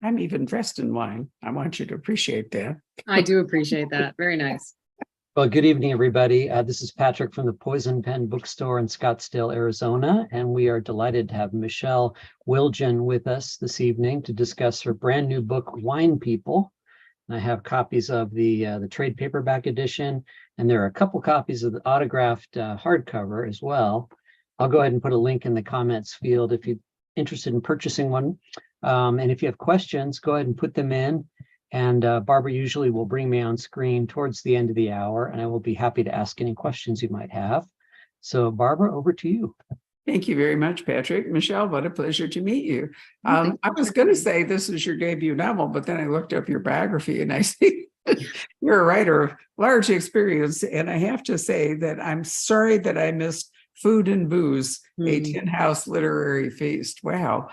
I'm even dressed in wine. I want you to appreciate that. I do appreciate that. Very nice. Well, good evening, everybody. This is Patrick from the Poison Pen Bookstore in Scottsdale, Arizona, and we are delighted to have Michelle Wildgen with us this evening to discuss her brand new book, Wine People. And I have copies of the trade paperback edition, and there are a couple copies of the autographed hardcover as well. I'll go ahead and put a link in the comments field if you're interested in purchasing one. And if you have questions, go ahead and put them in. And Barbara usually will bring me on screen towards the end of the hour, and I will be happy to ask any questions you might have. So Barbara, over to you. Thank you very much, Patrick. Michelle, what a pleasure to meet you. I was going to say this is your debut novel, but then I looked up your biography and I see you're a writer of large experience. And I have to say that I'm sorry that I missed Food and Booze, a Tin House literary feast. Wow.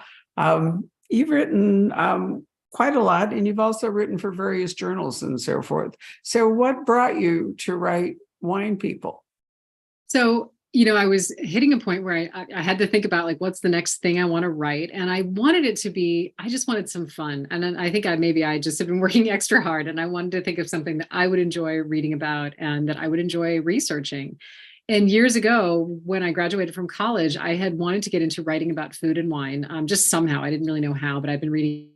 You've written quite a lot, and you've also written for various journals and so forth. So what brought you to write Wine People? So, I was hitting a point where I had to think about like, what's the next thing I want to write? And I wanted it to be, I just wanted some fun. And then I think I just have been working extra hard, and I wanted to think of something that I would enjoy reading about and that I would enjoy researching. And years ago, when I graduated from college, I had wanted to get into writing about food and wine, just somehow. I didn't really know how, but I've been reading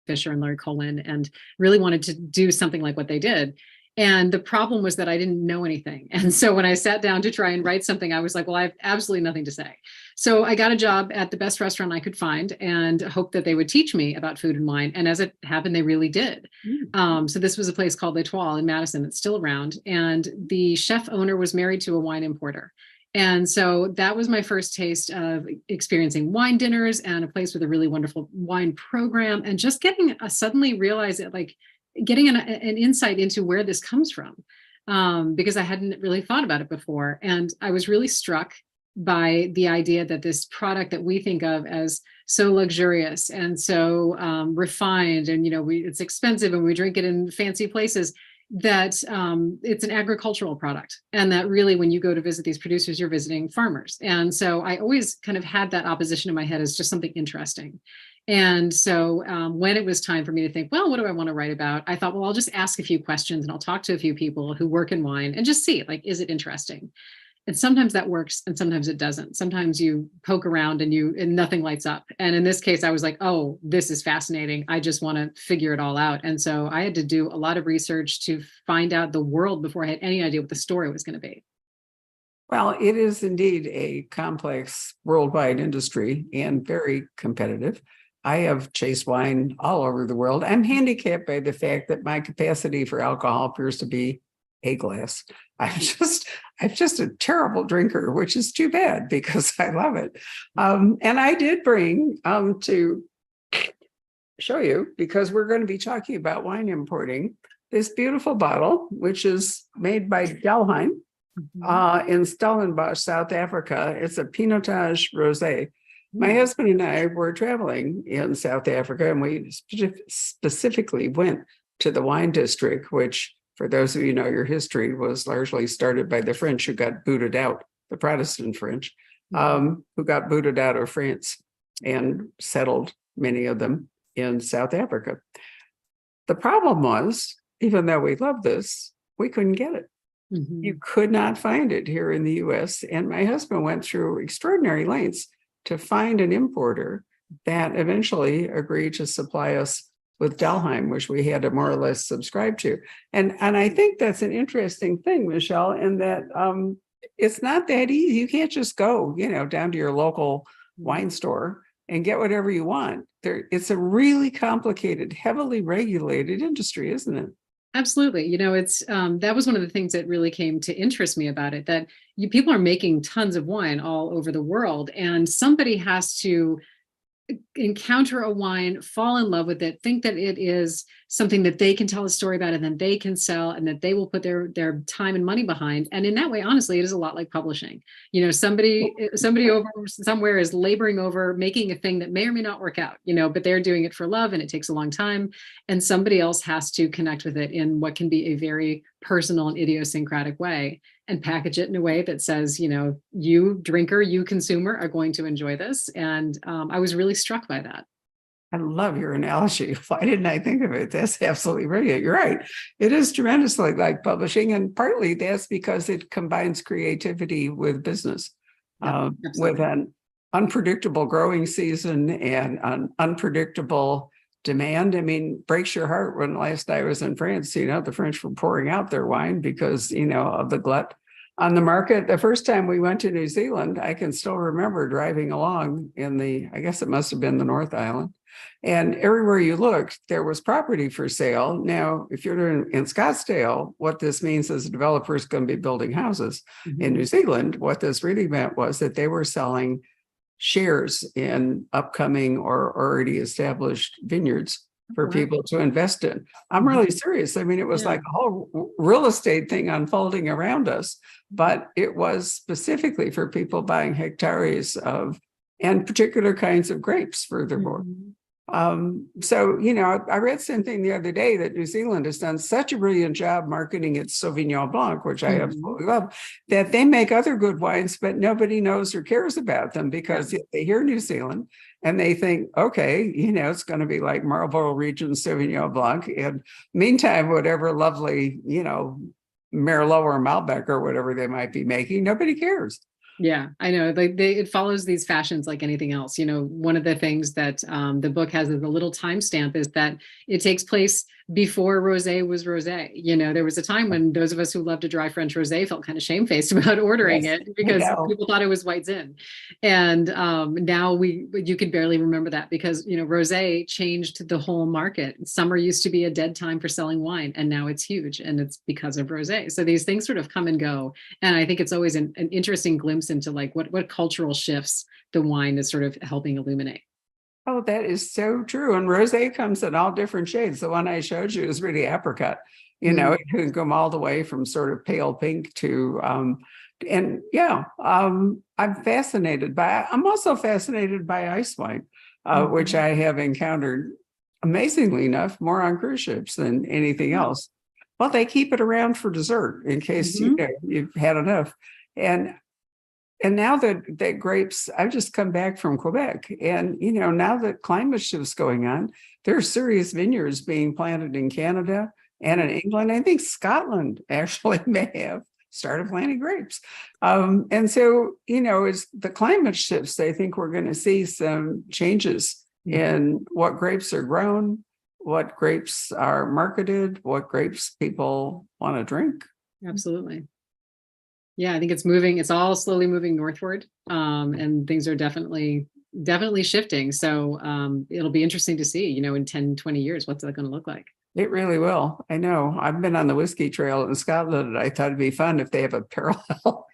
Fisher and Larry Colin and really wanted to do something like what they did. And the problem was that I didn't know anything. And so when I sat down to try and write something, I was like, well, I have absolutely nothing to say. So I got a job at the best restaurant I could find and hoped that they would teach me about food and wine. And as it happened, they really did. So this was a place called L'Etoile in Madison. It's still around. And the chef owner was married to a wine importer. And so that was my first taste of experiencing wine dinners and a place with a really wonderful wine program, and just getting suddenly realize it, like getting an insight into where this comes from, because I hadn't really thought about it before. And I was really struck by the idea that this product that we think of as so luxurious and so refined, and it's expensive and we drink it in fancy places, that it's an agricultural product, and that really when you go to visit these producers, you're visiting farmers. And so I always kind of had that opposition in my head as just something interesting. And so when it was time for me to think, well, what do I want to write about? I thought, well, I'll just ask a few questions and I'll talk to a few people who work in wine and just see, like, is it interesting? And sometimes that works and sometimes it doesn't. Sometimes you poke around and nothing lights up. And in this case, I was like, oh, this is fascinating. I just want to figure it all out. And so I had to do a lot of research to find out the world before I had any idea what the story was going to be. Well, it is indeed a complex worldwide industry and very competitive. I have chased wine all over the world. I'm handicapped by the fact that my capacity for alcohol appears to be a glass. I'm just a terrible drinker, which is too bad because I love it. And I did bring to show you, because we're going to be talking about wine importing, this beautiful bottle, which is made by Delheim in Stellenbosch, South Africa. It's a Pinotage Rosé. My husband and I were traveling in South Africa, and we specifically went to the wine district, which, for those of you who know your history, was largely started by the French who got booted out, the Protestant French, who got booted out of France and settled, many of them, in South Africa. The problem was, even though we loved this, we couldn't get it. You could not find it here in the US. And my husband went through extraordinary lengths to find an importer that eventually agreed to supply us with Delheim, which we had to more or less subscribe to. And I think that's an interesting thing, Michelle, in that it's not that easy. You can't just go, down to your local wine store and get whatever you want. It's a really complicated, heavily regulated industry, isn't it? Absolutely. It's that was one of the things that really came to interest me about it, that people are making tons of wine all over the world, and somebody has to encounter a wine, fall in love with it, think that it is something that they can tell a story about and then they can sell and that they will put their time and money behind. And in that way, honestly, it is a lot like publishing. Somebody over somewhere is laboring over making a thing that may or may not work out, but they're doing it for love and it takes a long time. And somebody else has to connect with it in what can be a very personal and idiosyncratic way and package it in a way that says, you drinker, you consumer are going to enjoy this. And I was really struck by that. I love your analogy. Why didn't I think of it? That's absolutely brilliant. You're right. It is tremendously like publishing, and partly that's because it combines creativity with business, Yeah, with absolutely. an unpredictable growing season and an unpredictable demand. I mean, breaks your heart when last I was in France, the French were pouring out their wine because, of the glut on the market. The first time we went to New Zealand, I can still remember driving along I guess it must have been the North Island. And everywhere you looked, there was property for sale. Now, if you're in Scottsdale, what this means is a developer is going to be building houses. In New Zealand, what this really meant was that they were selling shares in upcoming or already established vineyards for Wow. people to invest in. I'm really serious. I mean, it was Yeah. like a whole real estate thing unfolding around us, but it was specifically for people buying hectares of and particular kinds of grapes, furthermore. Mhm. I read something the other day that New Zealand has done such a brilliant job marketing its Sauvignon Blanc, which I absolutely love, that they make other good wines, but nobody knows or cares about them because they hear New Zealand and they think, okay, it's going to be like Marlborough region Sauvignon Blanc. And meantime, whatever lovely, Merlot or Malbec or whatever they might be making, nobody cares. Yeah, I know. Like it follows these fashions like anything else. One of the things that the book has as a little timestamp is that it takes place before rosé was rosé. There was a time when those of us who loved a dry French rosé felt kind of shamefaced about ordering it because people thought it was white zin. And now you could barely remember that because rosé changed the whole market. Summer used to be a dead time for selling wine, and now it's huge, and it's because of rosé. So these things sort of come and go, and I think it's always an interesting glimpse into like what cultural shifts the wine is sort of helping illuminate. Oh, that is so true. And rosé comes in all different shades. The one I showed you is really apricot. It can come all the way from sort of pale pink to I'm fascinated by. I'm also fascinated by ice wine, which I have encountered, amazingly enough, more on cruise ships than anything else. Well, they keep it around for dessert in case you've had enough. And now that grapes, I've just come back from Quebec, and now that climate shift's going on, there are serious vineyards being planted in Canada and in England. I think Scotland actually may have started planting grapes. And so, as the climate shifts, I think we're going to see some changes in what grapes are grown, what grapes are marketed, what grapes people want to drink. Absolutely. Yeah, I think it's moving. It's all slowly moving northward, and things are definitely shifting. So it'll be interesting to see, in 10, 20 years, what's that going to look like? It really will. I know. I've been on the whiskey trail in Scotland, and I thought it'd be fun if they have a parallel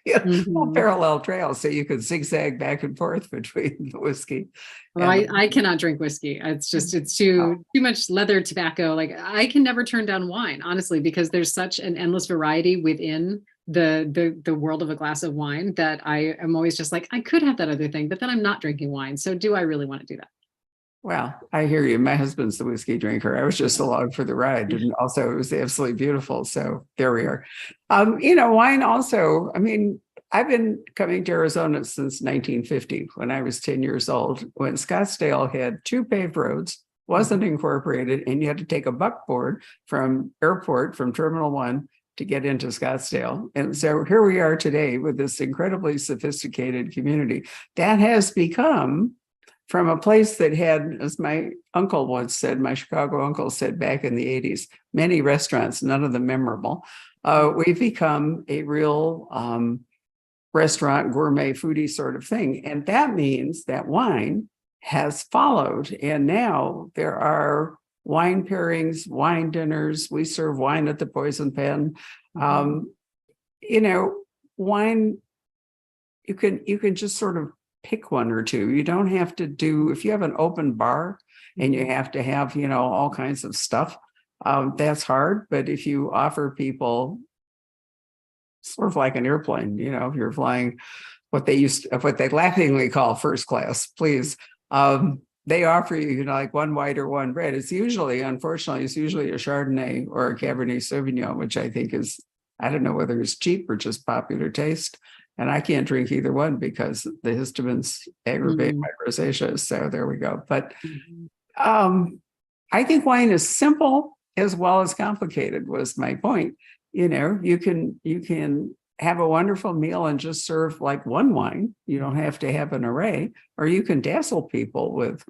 trail so you could zigzag back and forth between the whiskey. Well, I cannot drink whiskey. It's too much leather tobacco. Like I can never turn down wine, honestly, because there's such an endless variety within the world of a glass of wine that I am always just like, I could have that other thing, but then I'm not drinking wine. So do I really want to do that? Well, I hear you. My husband's the whiskey drinker. I was just along for the ride, and also it was absolutely beautiful. So there we are. Wine also, I mean, I've been coming to Arizona since 1950 when I was 10 years old, when Scottsdale had 2 paved roads, wasn't incorporated, and you had to take a buckboard from Terminal 1 to get into Scottsdale. And so here we are today with this incredibly sophisticated community that has become, from a place that had, as my uncle once said, my Chicago uncle said back in the 80s, many restaurants, none of them memorable. We've become a real restaurant, gourmet, foodie sort of thing. And that means that wine has followed. And now there are wine pairings, wine dinners. We serve wine at the Poison Pen. Wine, you can just sort of pick one or two. You don't have to do, if you have an open bar and you have to have, all kinds of stuff, that's hard. But if you offer people sort of like an airplane, if you're flying what they laughingly call first class, please, they offer you, like one white or one red. Unfortunately, it's usually a Chardonnay or a Cabernet Sauvignon, which I think is, I don't know whether it's cheap or just popular taste. And I can't drink either one because the histamines aggravate my rosacea. So there we go. But I think wine is simple as well as complicated, was my point. You can have a wonderful meal and just serve like one wine. You don't have to have an array, or you can dazzle people with.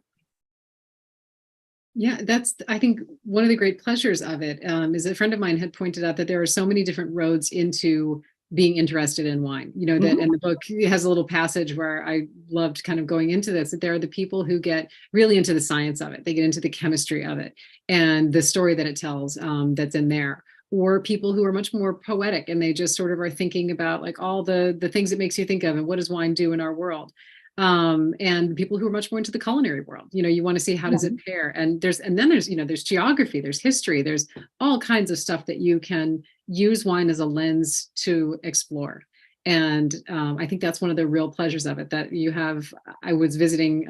Yeah, that's, I think, one of the great pleasures of it is a friend of mine had pointed out that there are so many different roads into being interested in wine. That in the book it has a little passage where I loved kind of going into this, that there are the people who get really into the science of it. They get into the chemistry of it and the story that it tells that's in there. Or people who are much more poetic and they just sort of are thinking about like all the things it makes you think of and what does wine do in our world. And people who are much more into the culinary world, you want to see how does it pair, and then there's geography, there's history, there's all kinds of stuff that you can use wine as a lens to explore. And I think that's one of the real pleasures of it that you have. I was visiting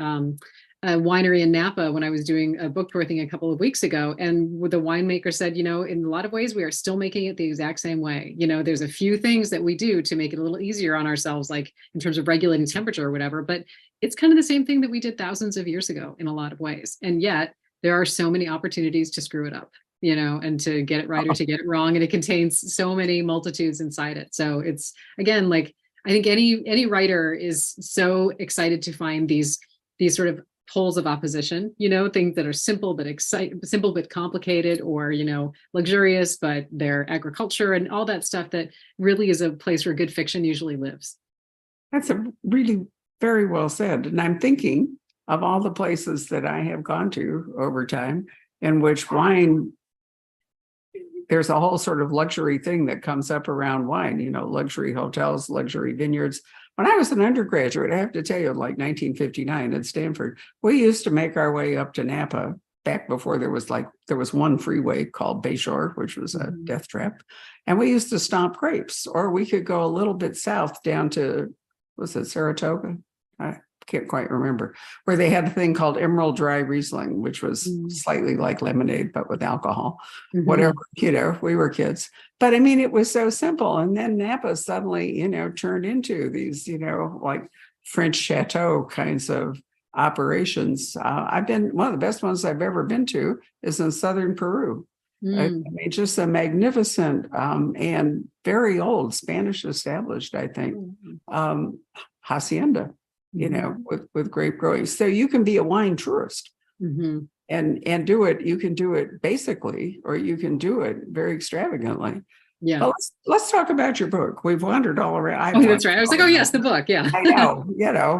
a winery in Napa when I was doing a book tour thing a couple of weeks ago. And the winemaker said, in a lot of ways, we are still making it the exact same way. There's a few things that we do to make it a little easier on ourselves, like in terms of regulating temperature or whatever, but it's kind of the same thing that we did thousands of years ago in a lot of ways. And yet there are so many opportunities to screw it up, and to get it right or to get it wrong. And it contains so many multitudes inside it. So it's, again, like, I think any writer is so excited to find these sort of poles of opposition, things that are simple but complicated, or luxurious but they're agriculture, and all that stuff that really is a place where good fiction usually lives. That's a really very well said. And I'm thinking of all the places that I have gone to over time in which wine, there's a whole sort of luxury thing that comes up around wine, luxury hotels, luxury vineyards. When I was an undergraduate, I have to tell you, like 1959 at Stanford, we used to make our way up to Napa back before there was one freeway called Bayshore, which was a death trap. And we used to stomp grapes, or we could go a little bit south down to, was it Saratoga? I can't quite remember, where they had a thing called Emerald Dry Riesling, which was slightly like lemonade, but with alcohol, whatever, we were kids. But I mean, it was so simple. And then Napa suddenly, turned into these, like French chateau kinds of operations. One of the best ones I've ever been to is in southern Peru. I mean, just a magnificent and very old Spanish established, I think, hacienda, with grape growing. So you can be a wine tourist and do it. You can do it basically, or you can do it very extravagantly. Yeah. Well, let's talk about your book. We've wandered all around. That's right. I was like, oh yes, the book. Yeah. I know.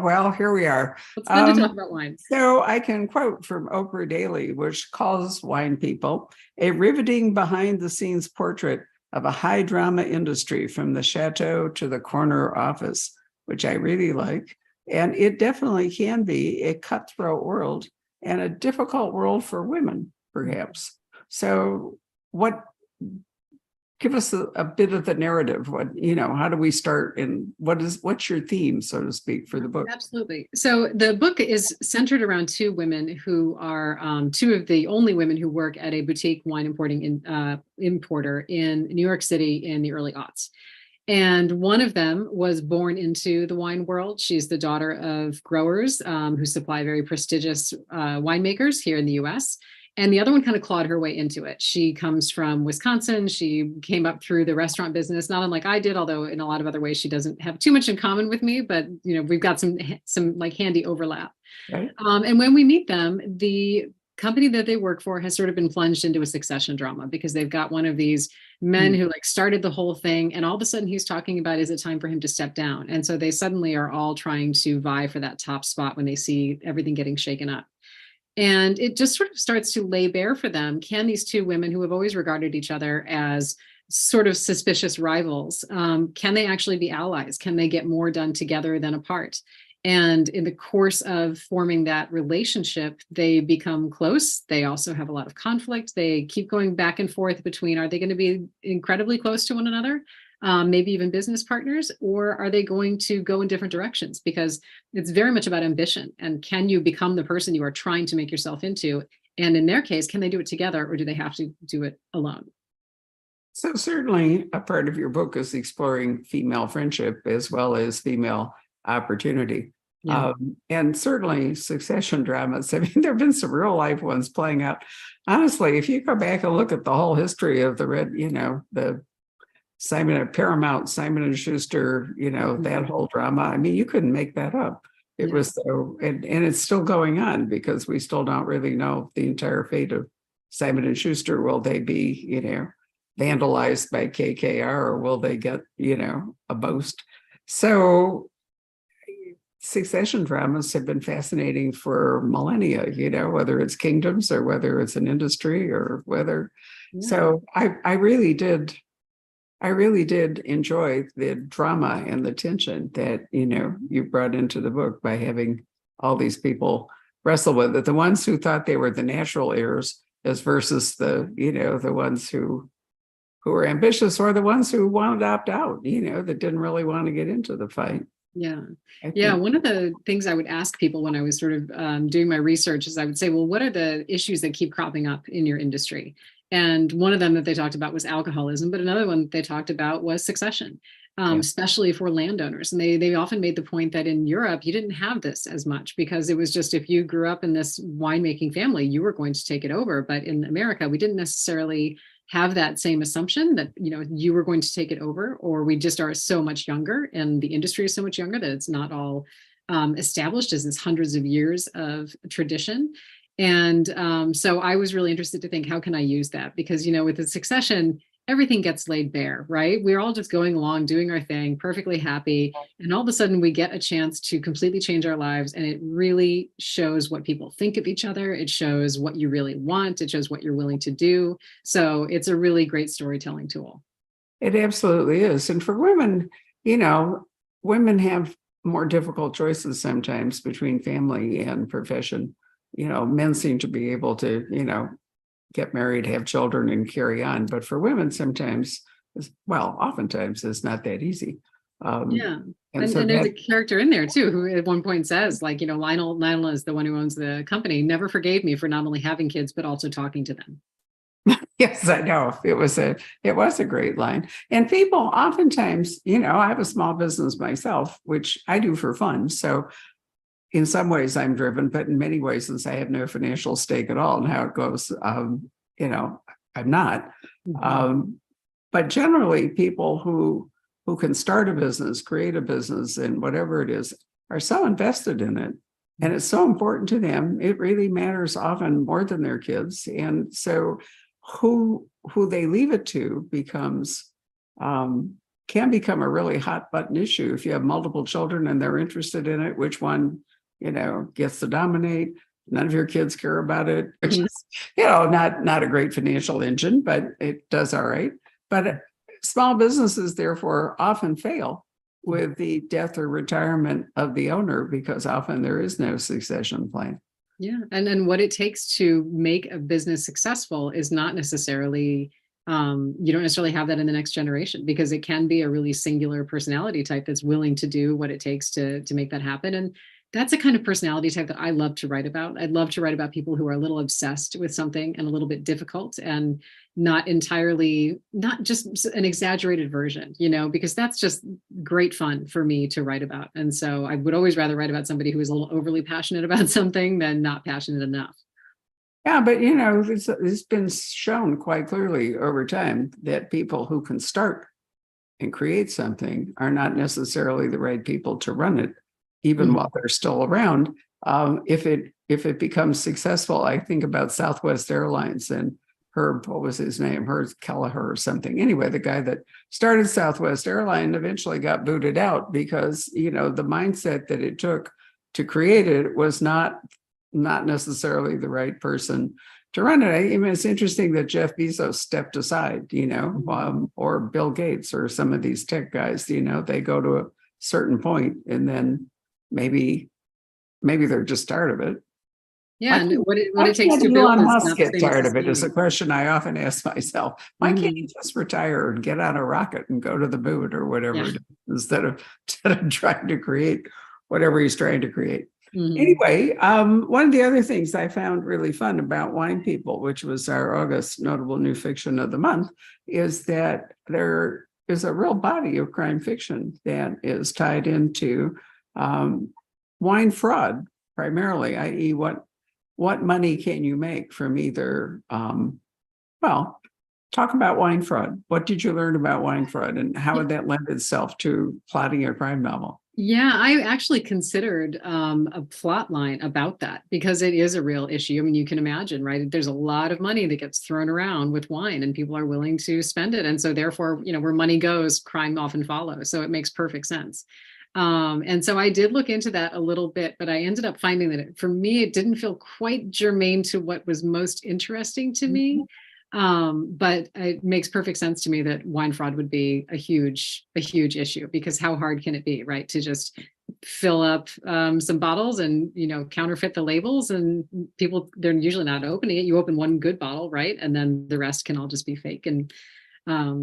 Well, here we are. It's fun to talk about wine. So I can quote from Oprah Daily, which calls Wine People a riveting behind-the-scenes portrait of a high drama industry from the chateau to the corner office, which I really like. And it definitely can be a cutthroat world and a difficult world for women, perhaps. So give us a bit of the narrative. How do we start, and what's your theme, so to speak, for the book? Absolutely. So the book is centered around two women who are two of the only women who work at a boutique wine importer in New York City in the early aughts. And one of them was born into the wine world. She's the daughter of growers who supply very prestigious winemakers here in the US. And the other one kind of clawed her way into it. She comes from Wisconsin. She came up through the restaurant business, not unlike I did, although in a lot of other ways she doesn't have too much in common with me, but we've got some like handy overlap. Right. And when we meet them, the company that they work for has sort of been plunged into a succession drama because they've got one of these men who started the whole thing, and all of a sudden he's talking about, is it time for him to step down? And so they suddenly are all trying to vie for that top spot when they see everything getting shaken up. And it just sort of starts to lay bare for them, can these two women who have always regarded each other as sort of suspicious rivals, can they actually be allies? Can they get more done together than apart? And in the course of forming that relationship, they become close. They also have a lot of conflict. They keep going back and forth between, are they going to be incredibly close to one another? Maybe even business partners, or are they going to go in different directions? Because it's very much about ambition. And can you become the person you are trying to make yourself into? And in their case, can they do it together, or do they have to do it alone? So certainly a part of your book is exploring female friendship as well as female opportunity. Yeah. And certainly succession dramas. I mean, there have been some real life ones playing out. Honestly, if you go back and look at the whole history of the Simon at Paramount, Simon and Schuster, that whole drama. I mean, you couldn't make that up. It Yeah. was so, and it's still going on because we still don't really know the entire fate of Simon and Schuster. Will they be, vandalized by KKR, or will they get, a boost? So succession dramas have been fascinating for millennia, whether it's kingdoms or whether it's an industry or whether. Yeah. So I really did enjoy the drama and the tension that, you brought into the book by having all these people wrestle with it. The ones who thought they were the natural heirs as versus the ones who were ambitious, or the ones who wanted to opt out, that didn't really want to get into the fight. Yeah. Yeah. One of the things I would ask people when I was sort of doing my research is I would say, well, what are the issues that keep cropping up in your industry? And one of them that they talked about was alcoholism, but another one that they talked about was succession, especially for landowners. And they often made the point that in Europe, you didn't have this as much because it was just, if you grew up in this winemaking family, you were going to take it over. But in America, we didn't necessarily have that same assumption that, you were going to take it over, or we just are so much younger and the industry is so much younger that it's not all established as this hundreds of years of tradition. And so I was really interested to think, how can I use that? Because, with the succession, everything gets laid bare, right? We're all just going along, doing our thing, perfectly happy. And all of a sudden we get a chance to completely change our lives. And it really shows what people think of each other. It shows what you really want. It shows what you're willing to do. So it's a really great storytelling tool. It absolutely is. And for women, women have more difficult choices sometimes between family and profession. Men seem to be able to, get married, have children, and carry on. But for women, sometimes, oftentimes, it's not that easy. And there's a character in there too who at one point says, like, Lionel is the one who owns the company, never forgave me for not only having kids but also talking to them. Yes, I know. It was a great line. And people oftentimes, I have a small business myself, which I do for fun. So in some ways I'm driven, but in many ways, since I have no financial stake at all in how it goes, I'm not. Mm-hmm. But generally people who can start a business, create a business, and whatever it is, are so invested in it. And it's so important to them. It really matters often more than their kids. And so who they leave it to can become a really hot button issue. If you have multiple children and they're interested in it, which one, gets to dominate? None of your kids care about it, which is, not a great financial engine, but it does all right. But small businesses, therefore, often fail with the death or retirement of the owner because often there is no succession plan. Yeah. And then what it takes to make a business successful is not necessarily, you don't necessarily have that in the next generation, because it can be a really singular personality type that's willing to do what it takes to make that happen. And that's a kind of personality type that I love to write about. I'd love to write about people who are a little obsessed with something and a little bit difficult and not just an exaggerated version, because that's just great fun for me to write about. And so I would always rather write about somebody who is a little overly passionate about something than not passionate enough. Yeah, but it's been shown quite clearly over time that people who can start and create something are not necessarily the right people to run it, even while they're still around. If it becomes successful, I think about Southwest Airlines and Herb, what was his name? Herb Kelleher or something. Anyway, the guy that started Southwest Airline eventually got booted out because, the mindset that it took to create it was not necessarily the right person to run it. I mean, it's interesting that Jeff Bezos stepped aside, or Bill Gates or some of these tech guys, they go to a certain point and then maybe they're just tired of it. Yeah, and what it takes to build Elon is Musk not get the same tired as of it is a sustaining. question I often ask myself. Why can't he just retire and get on a rocket and go to the moon or whatever it is, instead of trying to create whatever he's trying to create? Anyway, one of the other things I found really fun about Wine People, which was our August notable new fiction of the month, is that there is a real body of crime fiction that is tied into wine fraud primarily, i.e., what money can you make from either? Well, talk about wine fraud. What did you learn about wine fraud, and how would that lend itself to plotting a crime novel? Yeah, I actually considered a plot line about that because it is a real issue. I mean, you can imagine, right? There's a lot of money that gets thrown around with wine and people are willing to spend it. And so therefore, where money goes, crime often follows. So it makes perfect sense. And so I did look into that a little bit, but I ended up finding that for me, it didn't feel quite germane to what was most interesting to me. But it makes perfect sense to me that wine fraud would be a huge issue, because how hard can it be, right? To just fill up some bottles and, counterfeit the labels, and people, they're usually not opening it. You open one good bottle, right? And then the rest can all just be fake. And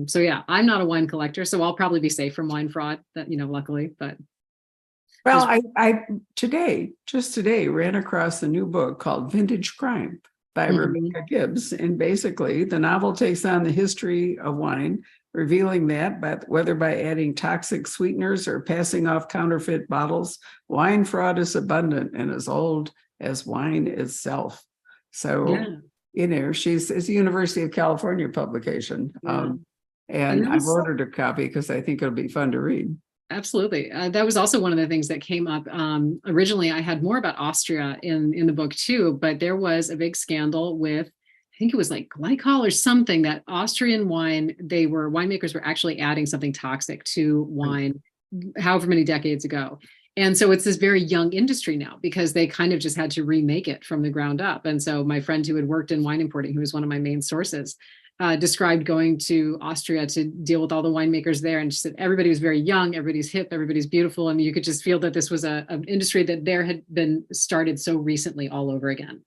so, yeah, I'm not a wine collector, so I'll probably be safe from wine fraud, that, luckily, but. Well, I just today ran across a new book called Vintage Crime by Rebecca Gibbs. And basically, the novel takes on the history of wine, revealing that, but whether by adding toxic sweeteners or passing off counterfeit bottles, wine fraud is abundant and as old as wine itself. So, it's a University of California publication. And I've ordered a copy because I think it'll be fun to read. Absolutely. That was also one of the things that came up. Originally, I had more about Austria in the book too, but there was a big scandal with, I think it was like glycol or something, that Austrian wine, winemakers were actually adding something toxic to wine, however many decades ago. And so it's this very young industry now, because they kind of just had to remake it from the ground up. And so my friend who had worked in wine importing, who was one of my main sources, described going to Austria to deal with all the winemakers there. And she said, everybody was very young, everybody's hip, everybody's beautiful. And you could just feel that this was an industry that there had been started so recently all over again.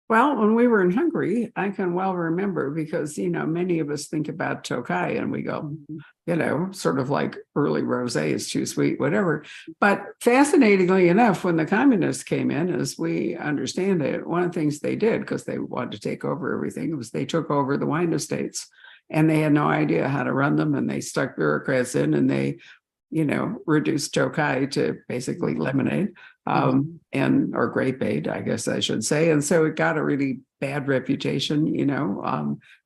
Well, when we were in Hungary, I can well remember, because, many of us think about Tokaj and we go, sort of like early rosé is too sweet, whatever. But fascinatingly enough, when the communists came in, as we understand it, one of the things they did, because they wanted to take over everything, was they took over the wine estates, and they had no idea how to run them. And they stuck bureaucrats in, and they reduced Tokaj to basically lemonade, or grape aid, I guess I should say. And so it got a really bad reputation.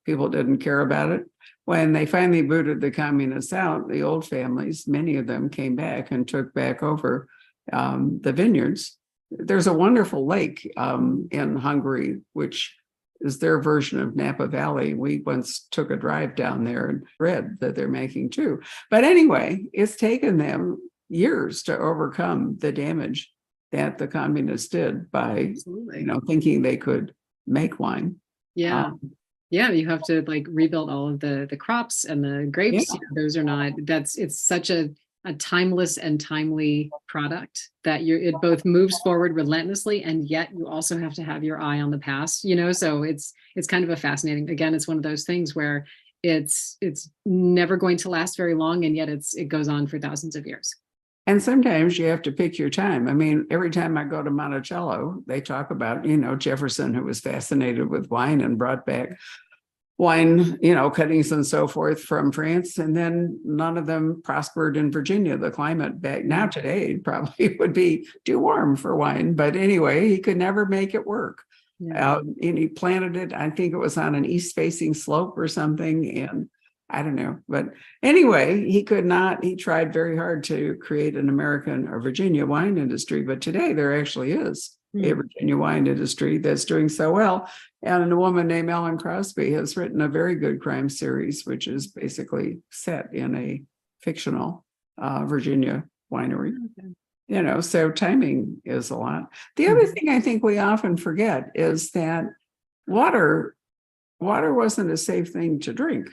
People didn't care about it. When they finally booted the communists out, the old families, many of them came back and took back over the vineyards. There's a wonderful lake in Hungary, which is their version of Napa Valley. We once took a drive down there and read that they're making too. But anyway, it's taken them years to overcome the damage that the communists did by, thinking they could make wine. Yeah. You have to rebuild all of the crops and the grapes. Those are not, it's such a timeless and timely product that it both moves forward relentlessly, and yet you also have to have your eye on the past, so it's kind of a fascinating, again, it's one of those things where it's never going to last very long, and yet it goes on for thousands of years. And sometimes you have to pick your time. I mean, every time I go to Monticello, they talk about, Jefferson, who was fascinated with wine and brought back wine, cuttings and so forth from France. And then none of them prospered in Virginia. The climate back now today probably would be too warm for wine. But anyway, he could never make it work. And he planted it, I think it was on an east-facing slope or something. And I don't know. But anyway, he could not. He tried very hard to create an American or Virginia wine industry. But today there actually is a Virginia wine industry that's doing so well. And a woman named Ellen Crosby has written a very good crime series, which is basically set in a fictional Virginia winery. So timing is a lot. The other thing I think we often forget is that water wasn't a safe thing to drink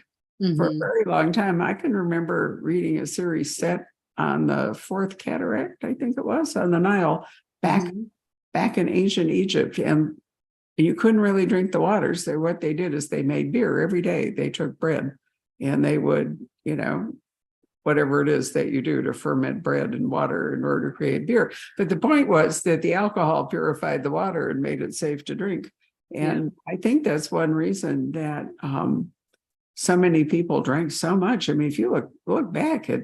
for a very long time. I can remember reading a series set on the Fourth Cataract, I think it was, on the Nile, back in ancient Egypt, and you couldn't really drink the water. So what they did is they made beer every day. They took bread and they would, whatever it is that you do to ferment bread and water in order to create beer. But the point was that the alcohol purified the water and made it safe to drink. And I think that's one reason that so many people drank so much. I mean, if you look back at,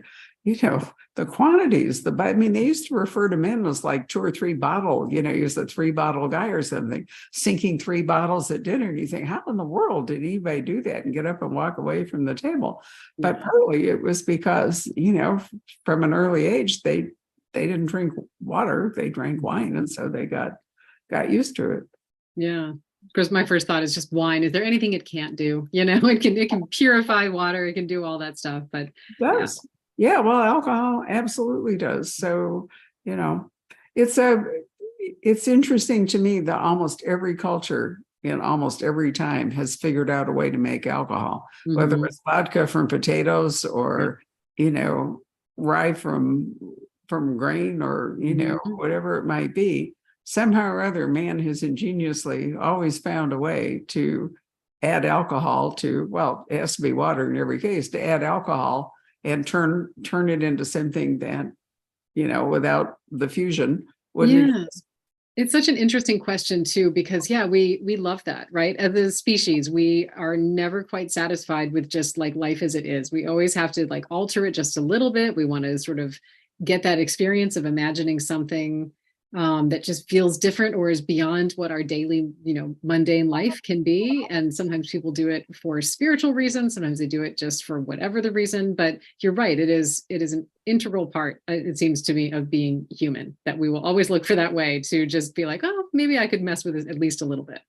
the quantities, I mean, they used to refer to men as like 2 or 3 bottle, he was a 3-bottle guy or something, sinking 3 bottles at dinner. And you think, how in the world did anybody do that and get up and walk away from the table? But partly it was because, from an early age, they didn't drink water, they drank wine. And so they got used to it. Yeah. Of course, my first thought is just wine. Is there anything it can't do? It can purify water. It can do all that stuff, but it does. Yeah, well, alcohol absolutely does. So, it's interesting to me that almost every culture in almost every time has figured out a way to make alcohol, whether it's vodka from potatoes or, rye from grain or, whatever it might be. Somehow or other, man has ingeniously always found a way to add alcohol to, well, it has to be water in every case, to add alcohol and turn it into something that, without the fusion wouldn't exist. It's such an interesting question too, because we love that, right? As a species, we are never quite satisfied with just like life as it is. We always have to like alter it just a little bit. We want to sort of get that experience of imagining something that just feels different or is beyond what our daily, mundane life can be. And sometimes people do it for spiritual reasons. Sometimes they do it just for whatever the reason. But you're right. It is an integral part, it seems to me, of being human, that we will always look for that way to just be like, oh, maybe I could mess with it at least a little bit.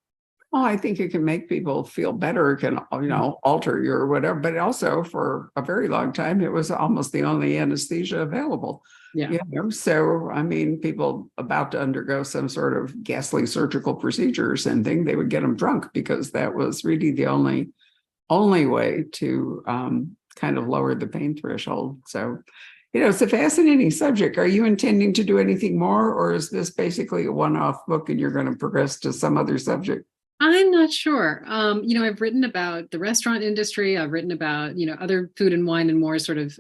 Well, I think it can make people feel better, it can, alter your whatever, but also for a very long time, it was almost the only anesthesia available. Yeah. So, I mean, people about to undergo some sort of ghastly surgical procedure or something, they would get them drunk because that was really the only way to kind of lower the pain threshold. So, it's a fascinating subject. Are you intending to do anything more, or is this basically a one-off book and you're going to progress to some other subject? I'm not sure. I've written about the restaurant industry. I've written about, other food and wine in more sort of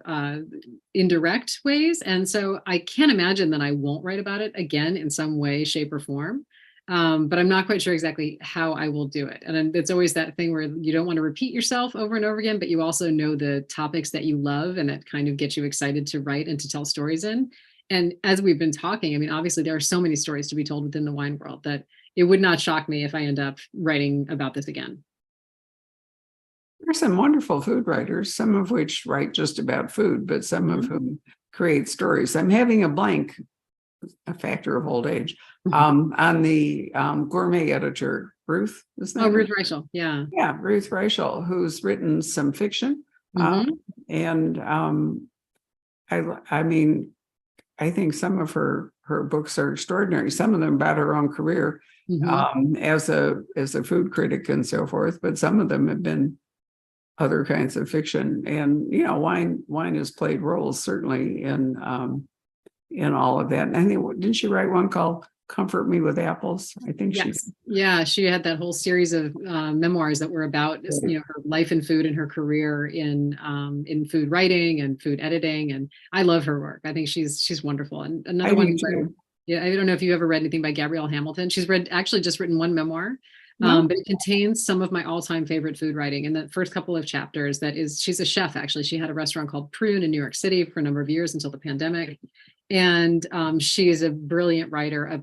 indirect ways. And so I can't imagine that I won't write about it again in some way, shape, or form. But I'm not quite sure exactly how I will do it. And it's always that thing where you don't want to repeat yourself over and over again, but you also know the topics that you love and that kind of get you excited to write and to tell stories in. And as we've been talking, I mean, obviously there are so many stories to be told within the wine world that it would not shock me if I end up writing about this again. There are some wonderful food writers, some of which write just about food, but some of whom create stories. I'm having a blank, a factor of old age, on the gourmet editor, Ruth. Ruth Reichel. Yeah. Yeah, Ruth Reichel, who's written some fiction. And I mean, I think some of her books are extraordinary, some of them about her own career as a food critic and so forth, but some of them have been other kinds of fiction. And wine has played roles certainly in all of that. And I think, didn't she write one called Comfort Me with Apples? I think she had that whole series of memoirs that were about her life in food and her career in food writing and food editing. And I love her work. I think she's wonderful. And another one, I don't know if you ever read anything by Gabrielle Hamilton. She's just written one memoir. But it contains some of my all-time favorite food writing. In the first couple of chapters, she's a chef, actually. She had a restaurant called Prune in New York City for a number of years until the pandemic. And she is a brilliant writer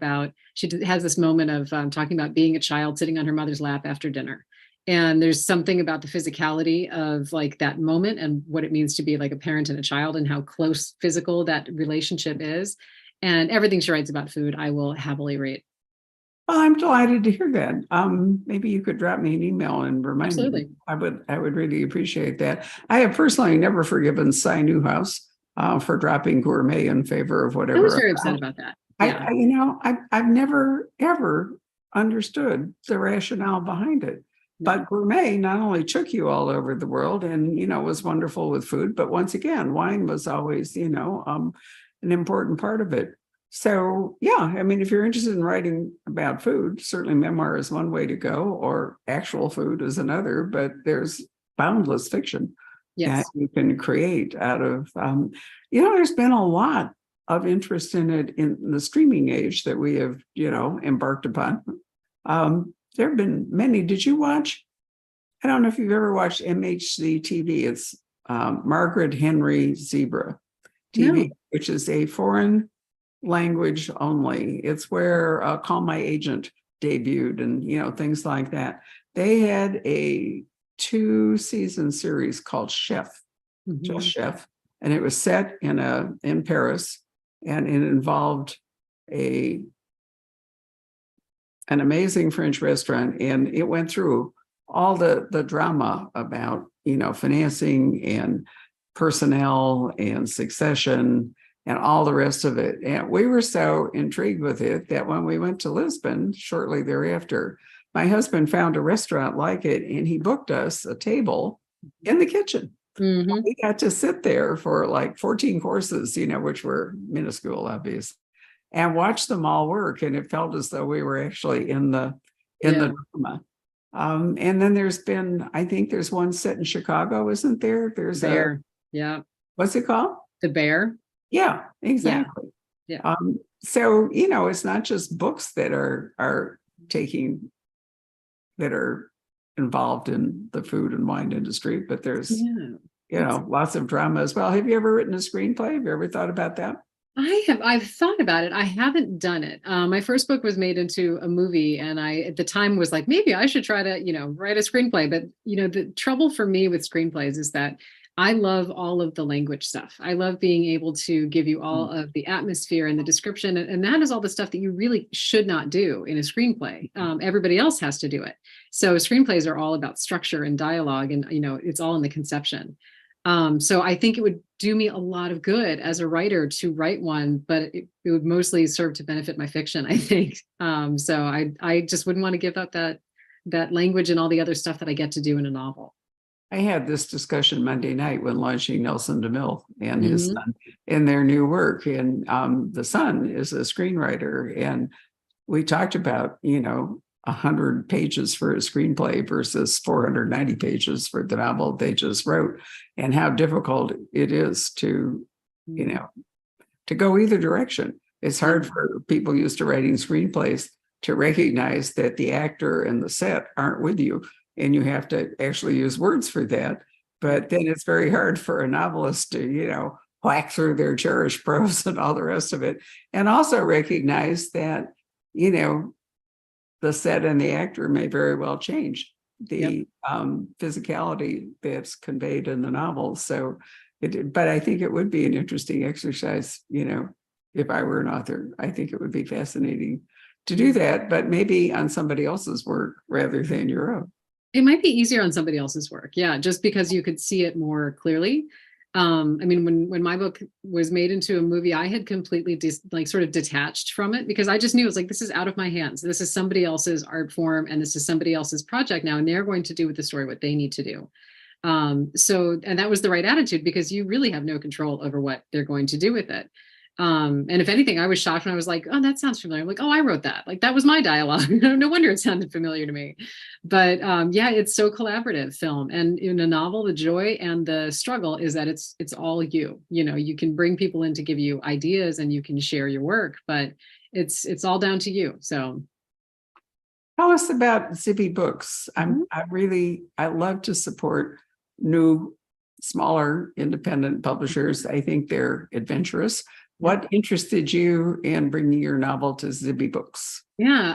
she has this moment of talking about being a child sitting on her mother's lap after dinner. And there's something about the physicality of like that moment and what it means to be like a parent and a child and how close physical that relationship is. And everything she writes about food, I will happily read. Well, I'm delighted to hear that. Maybe you could drop me an email and remind me. I would really appreciate that. I have personally never forgiven Cy Newhouse for dropping gourmet in favor of whatever. I was very upset about that. Yeah. I've never ever understood the rationale behind it. But gourmet not only took you all over the world and was wonderful with food, but once again, wine was always an important part of it. So, I mean, if you're interested in writing about food, certainly memoir is one way to go, or actual food is another, but there's boundless fiction that you can create out of, there's been a lot of interest in it in the streaming age that we have, embarked upon. There have been many. Did you watch? I don't know if you've ever watched MHC TV. It's Margaret Henry Zebra. TV, which is a foreign language only. It's where Call My Agent debuted and, things like that. They had a 2-season series called Chef, just Chef, and it was set in Paris, and it involved an amazing French restaurant, and it went through all the drama about, financing and personnel and succession and all the rest of it. And we were so intrigued with it that when we went to Lisbon shortly thereafter, my husband found a restaurant like it, and he booked us a table in the kitchen. We got to sit there for like 14 courses, which were minuscule, obviously, and watch them all work. And it felt as though we were actually in the drama. And then I think there's one set in Chicago, isn't there? There's Bear. Yeah. What's it called? The Bear. Yeah, exactly. Yeah. So, it's not just books that are involved in the food and wine industry, but there's, lots of drama as well. Have you ever written a screenplay? Have you ever thought about that? I've thought about it. I haven't done it. My first book was made into a movie, and I, at the time, was like, maybe I should try to, write a screenplay. But, the trouble for me with screenplays is that I love all of the language stuff. I love being able to give you all of the atmosphere and the description. And that is all the stuff that you really should not do in a screenplay. Everybody else has to do it. So screenplays are all about structure and dialogue, and, it's all in the conception. So I think it would do me a lot of good as a writer to write one, but it would mostly serve to benefit my fiction, I think. So I just wouldn't want to give up that language and all the other stuff that I get to do in a novel. I had this discussion Monday night when launching Nelson DeMille and his son in their new work. And the son is a screenwriter. And we talked about, 100 pages for a screenplay versus 490 pages for the novel they just wrote, and how difficult it is to, to go either direction. It's hard for people used to writing screenplays to recognize that the actor and the set aren't with you, and you have to actually use words for that. But then it's very hard for a novelist to, whack through their cherished prose and all the rest of it, and also recognize that, the set and the actor may very well change the physicality that's conveyed in the novel. So, but I think it would be an interesting exercise, if I were an author. I think it would be fascinating to do that, but maybe on somebody else's work rather than your own. It might be easier on somebody else's work. Yeah, just because you could see it more clearly. When my book was made into a movie, I had completely sort of detached from it, because I just knew it was like, this is out of my hands. This is somebody else's art form, and this is somebody else's project now, and they're going to do with the story what they need to do. And that was the right attitude, because you really have no control over what they're going to do with it. And if anything, I was shocked when I was like, oh, that sounds familiar. I'm like, oh, I wrote that. Like, that was my dialogue. No wonder it sounded familiar to me. But it's so collaborative film. And in a novel, the joy and the struggle is that it's all you. You can bring people in to give you ideas, and you can share your work, but it's all down to you. So tell us about Zippy Books. I love to support new, smaller, independent publishers. I think they're adventurous. What interested you in bringing your novel to Zippy Books? Yeah,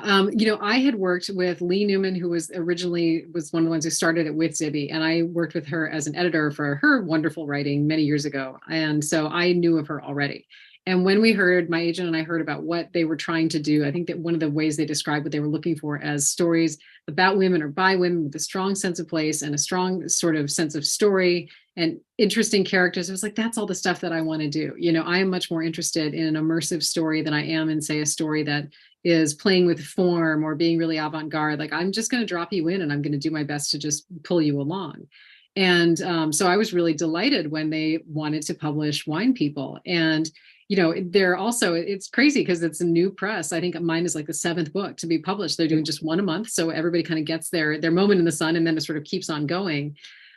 I had worked with Lee Newman, who was one of the ones who started it with Zibby, and I worked with her as an editor for her wonderful writing many years ago. And so I knew of her already. And when my agent and I heard about what they were trying to do, I think that one of the ways they described what they were looking for as stories about women or by women with a strong sense of place and a strong sort of sense of story and interesting characters, it was like, that's all the stuff that I want to do. I am much more interested in an immersive story than I am in, say, a story that is playing with form or being really avant-garde. Like, I'm just going to drop you in, and I'm going to do my best to just pull you along. And so I was really delighted when they wanted to publish Wine People. And they're also, it's crazy because it's a new press. I think mine is like the 7th book to be published. They're doing just one a month. So everybody kind of gets their moment in the sun, and then it sort of keeps on going.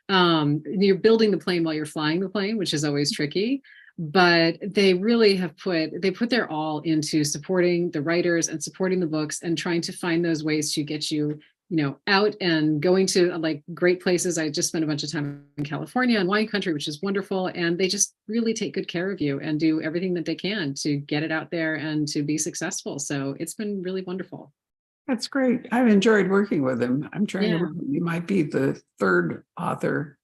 You're building the plane while you're flying the plane, which is always tricky. But they really have put their all into supporting the writers and supporting the books and trying to find those ways to get you out and going to like great places. I just spent a bunch of time in California and wine country, which is wonderful. And they just really take good care of you and do everything that they can to get it out there and to be successful. So it's been really wonderful. That's great. I've enjoyed working with him. I'm trying Yeah. to, he might be the third author.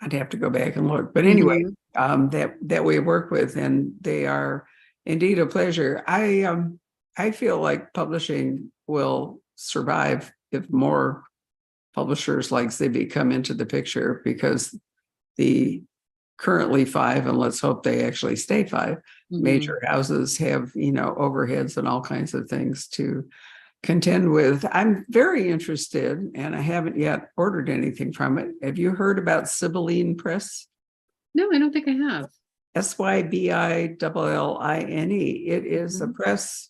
I'd have to go back and look. But anyway, that we work with, and they are indeed a pleasure. I feel like publishing will survive if more publishers like Zibby come into the picture, because the currently 5, and let's hope they actually stay 5 major houses have, overheads and all kinds of things to contend with. I'm very interested, and I haven't yet ordered anything from it. Have you heard about Sibylline Press? No, I don't think I have. Sybilline. It is a press,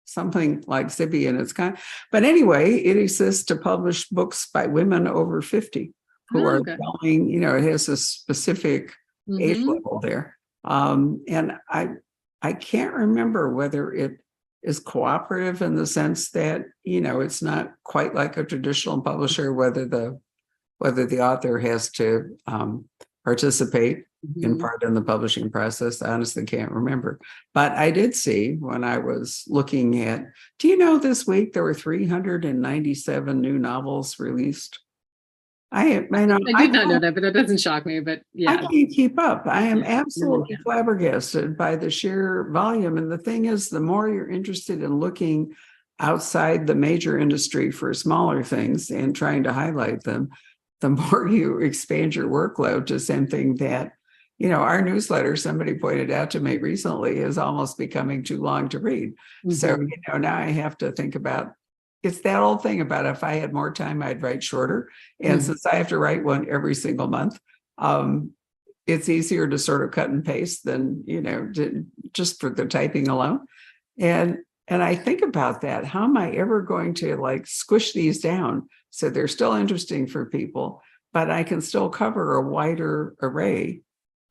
something like Zibby in its kind. But anyway, it exists to publish books by women over 50 who are telling, it has a specific age level there. And I can't remember whether it is cooperative in the sense that, it's not quite like a traditional publisher, whether the author has to participate in part in the publishing process. I honestly can't remember. But I did see when I was looking at, do you know this week there were 397 new novels released? I did not know that, but that doesn't shock me. But yeah, I can't keep up. I am absolutely flabbergasted by the sheer volume. And the thing is, the more you're interested in looking outside the major industry for smaller things and trying to highlight them, the more you expand your workload to something that, our newsletter, somebody pointed out to me recently, is almost becoming too long to read. So, now I have to think about, it's that old thing about if I had more time, I'd write shorter. And since I have to write one every single month, it's easier to sort of cut and paste than, just for the typing alone. And I think about that. How am I ever going to squish these down so they're still interesting for people, but I can still cover a wider array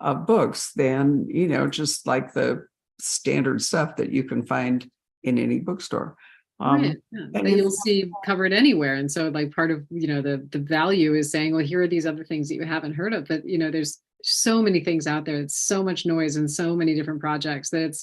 of books than, just like the standard stuff that you can find in any bookstore. That you'll see covered anywhere. And so part of, the value is saying, well, here are these other things that you haven't heard of, but, there's so many things out there. It's so much noise and so many different projects that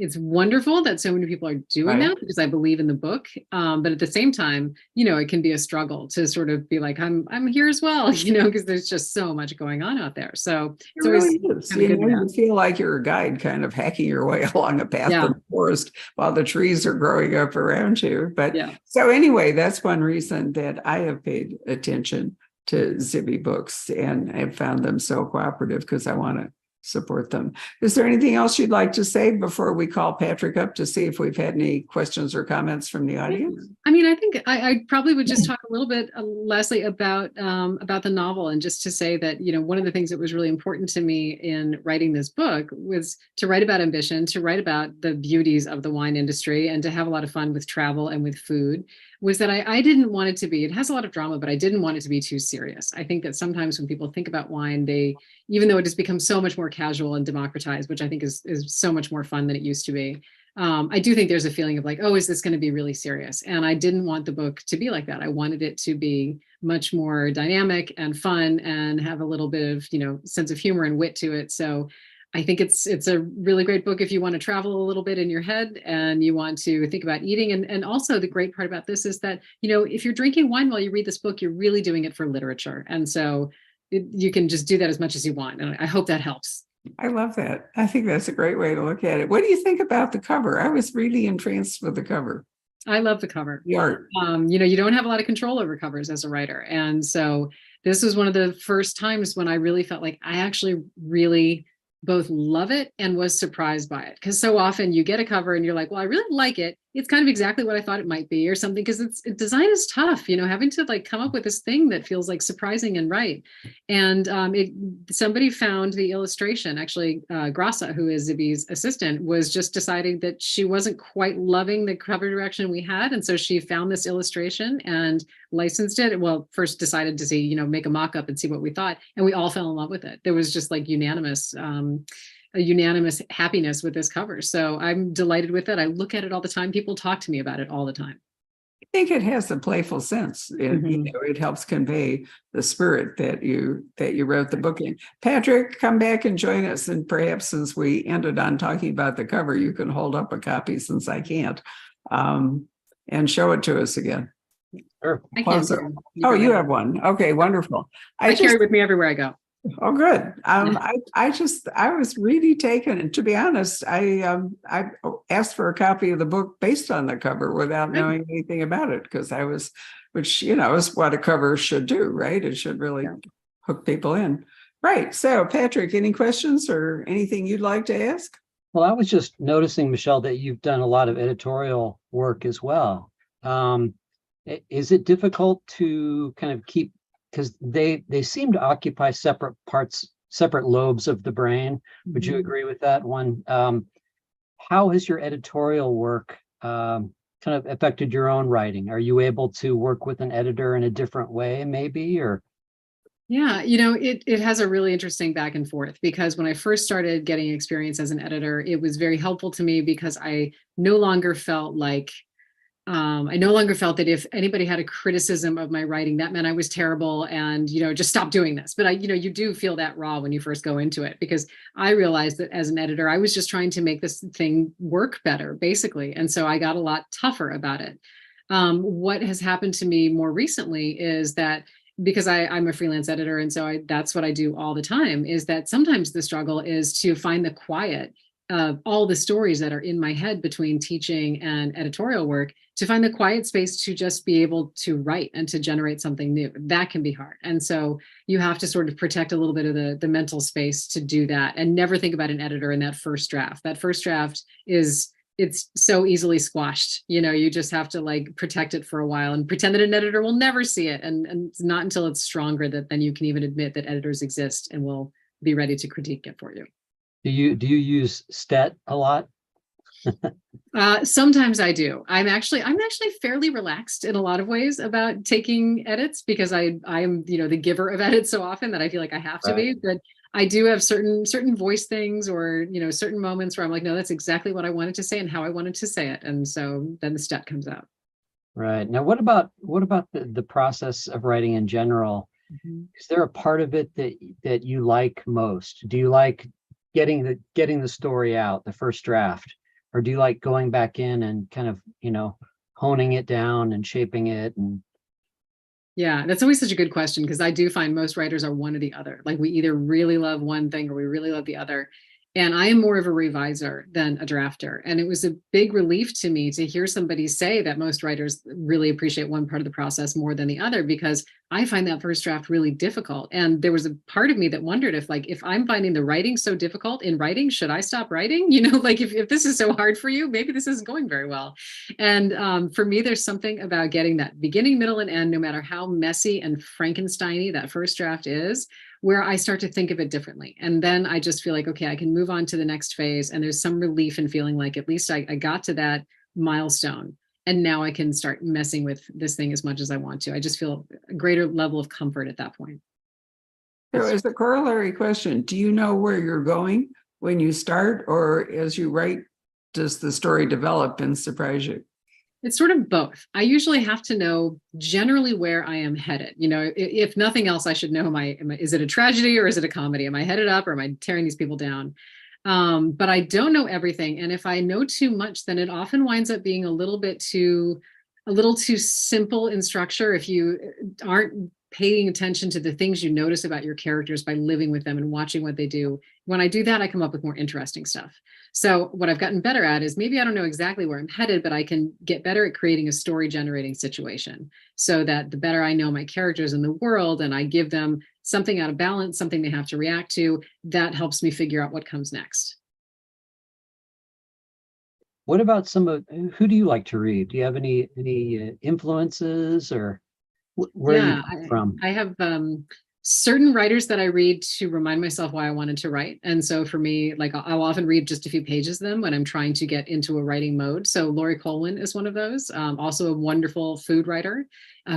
it's wonderful that so many people are doing that, because I believe in the book. But at the same time, it can be a struggle to sort of be like, I'm here as well, because there's just so much going on out there. So it really is. You feel like you're a guide kind of hacking your way along a path in the forest while the trees are growing up around you. But so anyway, that's one reason that I have paid attention to Zibby books, and I've found them so cooperative because I want to support them. Is there anything else you'd like to say before we call Patrick up to see if we've had any questions or comments from the audience? I mean, I think I probably would just talk a little bit, Leslie, about the novel, and just to say that, one of the things that was really important to me in writing this book was to write about ambition, to write about the beauties of the wine industry, and to have a lot of fun with travel and with food. Was that I didn't want it to be, it has a lot of drama, but I didn't want it to be too serious. I think that sometimes when people think about wine, even though it has become so much more casual and democratized, which I think is so much more fun than it used to be, I do think there's a feeling of like, oh, is this going to be really serious? And I didn't want the book to be like that. I wanted it to be much more dynamic and fun and have a little bit of, sense of humor and wit to it. So I think it's a really great book if you want to travel a little bit in your head and you want to think about eating. And also the great part about this is that, if you're drinking wine while you read this book, you're really doing it for literature. And so you can just do that as much as you want. And I hope that helps. I love that. I think that's a great way to look at it. What do you think about the cover? I was really entranced with the cover. I love the cover. The art. You don't have a lot of control over covers as a writer. And so this was one of the first times when I really felt like I actually really both love it and was surprised by it. Because so often you get a cover and you're like, well, I really like it. It's kind of exactly what I thought it might be or something, because design is tough, having to come up with this thing that feels like surprising and right. And somebody found the illustration, actually, Grasa, who is Zibby's assistant, was just deciding that she wasn't quite loving the cover direction we had. And so she found this illustration and licensed it. Well, first decided to see, make a mock-up and see what we thought. And we all fell in love with it. There was just a unanimous happiness with this cover. So I'm delighted with it. I look at it all the time. People talk to me about it all the time. I think it has a playful sense. Mhm. It helps convey the spirit that you wrote the book in. Patrick, come back and join us, and perhaps since we ended on talking about the cover, you can hold up a copy since I can't, and show it to us again. Sure. I can Also, too. oh, you have one. Okay, wonderful. I carry it with me everywhere I go. Oh, good. I was really taken, and to be honest, I asked for a copy of the book based on the cover without knowing anything about it, because which is what a cover should do, right? It should really hook people in, right? So, Patrick, any questions or anything you'd like to ask? Well, I was just noticing, Michelle, that you've done a lot of editorial work as well. Is it difficult to kind of keep, because they seem to occupy separate parts, separate lobes of the brain. Would you agree with that one? How has your editorial work kind of affected your own writing? Are you able to work with an editor in a different way, maybe, or? Yeah, it has a really interesting back and forth, because when I first started getting experience as an editor, it was very helpful to me because I no longer felt like that if anybody had a criticism of my writing, that meant I was terrible and, just stop doing this. But you do feel that raw when you first go into it, because I realized that as an editor, I was just trying to make this thing work better, basically. And so I got a lot tougher about it. What has happened to me more recently is that, because I'm a freelance editor, and so that's what I do all the time, is that sometimes the struggle is to find the quiet of all the stories that are in my head between teaching and editorial work, to find the quiet space to just be able to write and to generate something new. That can be hard. And so you have to sort of protect a little bit of the mental space to do that, and never think about an editor in that first draft. That first draft it's so easily squashed. You just have to protect it for a while and pretend that an editor will never see it. And it's not until it's stronger that then you can even admit that editors exist and will be ready to critique it for you. Do you use STET a lot? Sometimes I do. I'm actually fairly relaxed in a lot of ways about taking edits, because I'm the giver of edits so often that I feel like I have to be. But I do have certain voice things, or certain moments where I'm like, no, that's exactly what I wanted to say and how I wanted to say it, and so then the STET comes out. Right. Now, what about the process of writing in general? Is there a part of it that you like most? Do you like getting the story out, the first draft, or do you like going back in and kind of honing it down and shaping it? And yeah, that's always such a good question, because I do find most writers are one or the other. Like, we either really love one thing or we really love the other. And I am more of a reviser than a drafter. And it was a big relief to me to hear somebody say that most writers really appreciate one part of the process more than the other, because I find that first draft really difficult. And there was a part of me that wondered if I'm finding the writing so difficult in writing, should I stop writing? If this is so hard for you, maybe this isn't going very well. And for me, there's something about getting that beginning, middle, and end, no matter how messy and Frankenstein-y that first draft is, where I start to think of it differently. And then I just feel like, okay, I can move on to the next phase. And there's some relief in feeling like at least I got to that milestone. And now I can start messing with this thing as much as I want to. I just feel a greater level of comfort at that point. So as a corollary question, do you know where you're going when you start, or as you write, does the story develop and surprise you? It's sort of both. I usually have to know generally where I am headed. If nothing else, I should know, is it a tragedy or is it a comedy? Am I headed up, or am I tearing these people down? But I don't know everything. And if I know too much, then it often winds up being a little too simple in structure if you aren't paying attention to the things you notice about your characters by living with them and watching what they do. When I do that, I come up with more interesting stuff. So what I've gotten better at is, maybe I don't know exactly where I'm headed, but I can get better at creating a story generating situation, so that the better I know my characters in the world and I give them something out of balance, something they have to react to, that helps me figure out what comes next. what about who do you like to read? Do you have any influences, or where are you from? I have certain writers that I read to remind myself why I wanted to write. And so for me, I'll often read just a few pages of them when I'm trying to get into a writing mode. So Laurie Colwin is one of those, also a wonderful food writer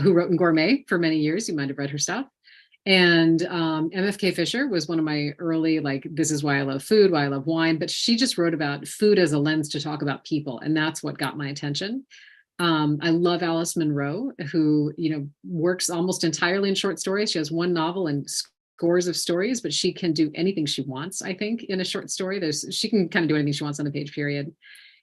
who wrote in Gourmet for many years. You might have read her stuff. And MFK Fisher was one of my early, this is why I love food, why I love wine. But she just wrote about food as a lens to talk about people. And that's what got my attention. I love Alice Munro, who, works almost entirely in short stories. She has one novel and scores of stories, but she can do anything she wants, I think, in a short story. She can kind of do anything she wants on the page, period.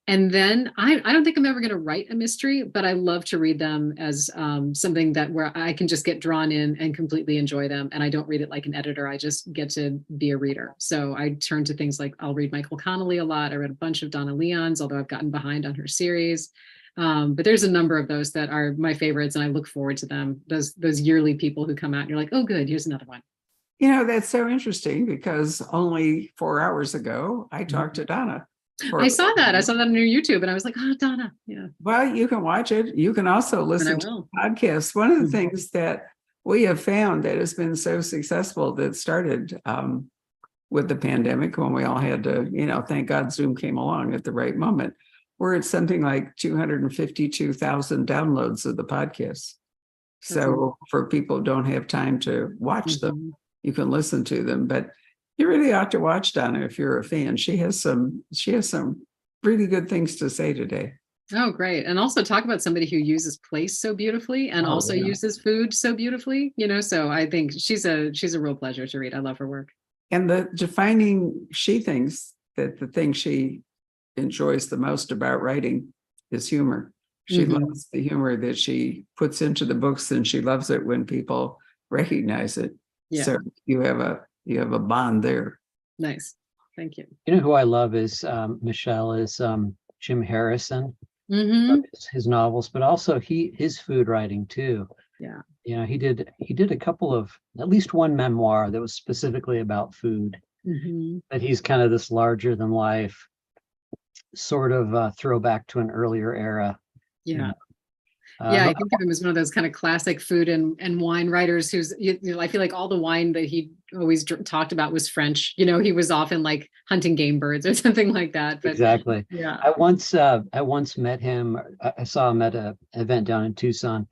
And then I don't think I'm ever going to write a mystery, but I love to read them as something that where I can just get drawn in and completely enjoy them. And I don't read it like an editor. I just get to be a reader. So I turn to things like I'll read Michael Connelly a lot. I read a bunch of Donna Leon's, although I've gotten behind on her series. But there's a number of those that are my favorites, and I look forward to them. Those yearly people who come out and you're like, oh, good, here's another one. That's so interesting because only 4 hours ago, I talked to Donna. I saw that on your YouTube and I was like, oh, Donna. Yeah. Well, you can watch it. You can also listen to podcasts. One of the things that we have found that has been so successful that started with the pandemic when we all had to, thank God Zoom came along at the right moment. We're at something like 252,000 downloads of the podcast. So for people who don't have time to watch them, you can listen to them. But you really ought to watch Donna if you're a fan. She has some really good things to say today. Oh, great. And also talk about somebody who uses place so beautifully and uses food so beautifully, so I think she's a real pleasure to read. I love her work. And she thinks that the thing she enjoys the most about writing is humor. She loves the humor that she puts into the books, and she loves it when people recognize it. Yeah. So you have a bond there. Nice. Thank you. You know who I love is Michelle is Jim Harrison. His novels, but also his food writing too. Yeah. He did a couple of, at least one memoir that was specifically about food. But he's kind of this larger than life sort of throwback to an earlier era. Yeah. I think of him as one of those kind of classic food and wine writers who's, I feel like all the wine that he always talked about was French. He was often like hunting game birds or something like that. But, exactly. Yeah. I once met him. I saw him at an event down in Tucson,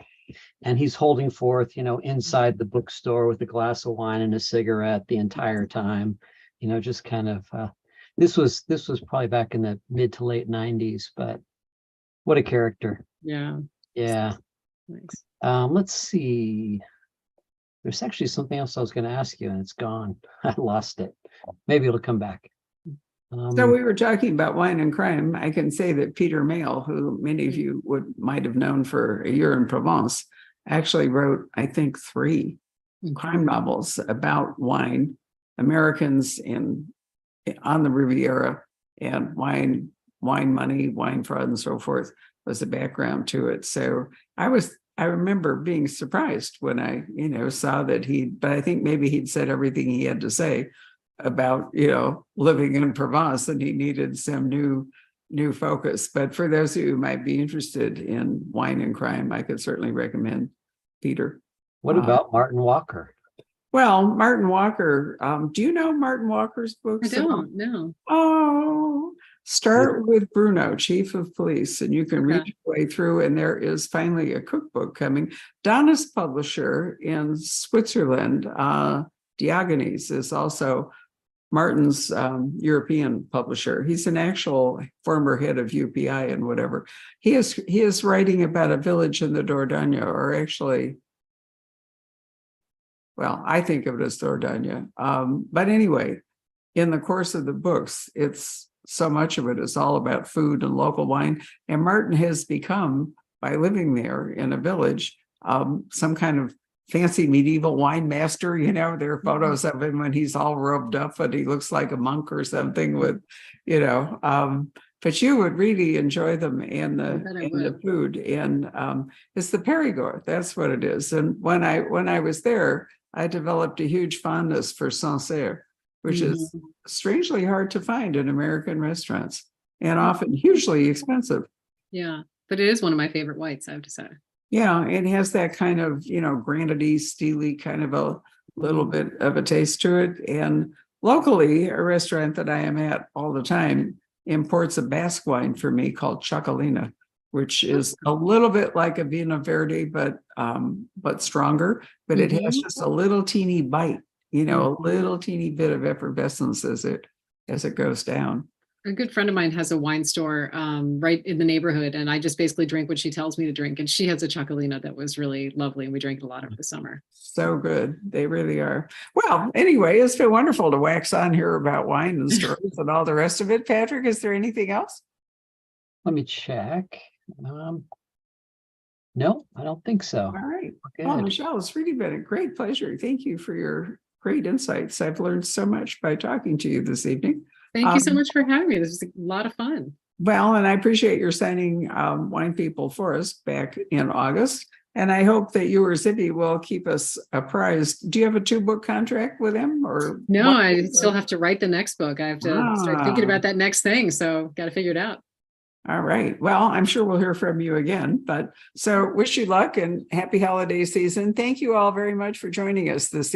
and he's holding forth, inside the bookstore with a glass of wine and a cigarette the entire time. Just kind of. This was probably back in the mid to late 90s, but what a character. Yeah. Yeah. Thanks. Let's see. There's actually something else I was going to ask you and it's gone. I lost it. Maybe it'll come back. So we were talking about wine and crime. I can say that Peter Mayle, who many of you might have known for A Year in Provence, actually wrote, I think, 3 crime novels about wine, Americans on the Riviera, and wine money, wine fraud, and so forth was the background to it. So I remember being surprised when I, saw that but I think maybe he'd said everything he had to say about, living in Provence, and he needed some new focus. But for those of you who might be interested in wine and crime, I could certainly recommend Peter. What about Martin Walker? Well, Martin Walker, do you know Martin Walker's books? I don't know. Oh, start with Bruno, Chief of Police, and you can read your way through. And there is finally a cookbook coming. Donna's publisher in Switzerland, Diogenes, is also Martin's European publisher. He's an actual former head of UPI and whatever. He is writing about a village in the Dordogne, or actually, well, I think of it as Dordogne. But anyway, in the course of the books, so much of it is all about food and local wine. And Martin has become, by living there in a village, some kind of fancy medieval wine master. There are photos of him when he's all robed up and he looks like a monk or something with, but you would really enjoy them and the food. And it's the Périgord, that's what it is. And when I was there, I developed a huge fondness for Sancerre, which is strangely hard to find in American restaurants and often hugely expensive. Yeah, but it is one of my favorite whites, I have to say. Yeah, it has that kind of, granity, steely kind of a little bit of a taste to it. And locally, a restaurant that I am at all the time imports a Basque wine for me called Chocolina, which is a little bit like a Vino Verde, but stronger. But it has just a little teeny bite, a little teeny bit of effervescence as it goes down. A good friend of mine has a wine store right in the neighborhood, and I just basically drink what she tells me to drink. And she has a Chocolina that was really lovely, and we drank it a lot over the summer. So good. They really are. Well, anyway, it's been wonderful to wax on here about wine and stories and all the rest of it. Patrick, is there anything else? Let me check. No, I don't think so. All right. Good. Well, Michelle, it's really been a great pleasure. Thank you for your great insights. I've learned so much by talking to you this evening. Thank you so much for having me. This was a lot of fun. Well, and I appreciate your signing Wine People for us back in August. And I hope that you or Zippy will keep us apprised. Do you have a 2-book contract with him, or no? I still have to write the next book. I have to start thinking about that next thing. So got to figure it out. All right. Well, I'm sure we'll hear from you again. But so wish you luck and happy holiday season. Thank you all very much for joining us this evening.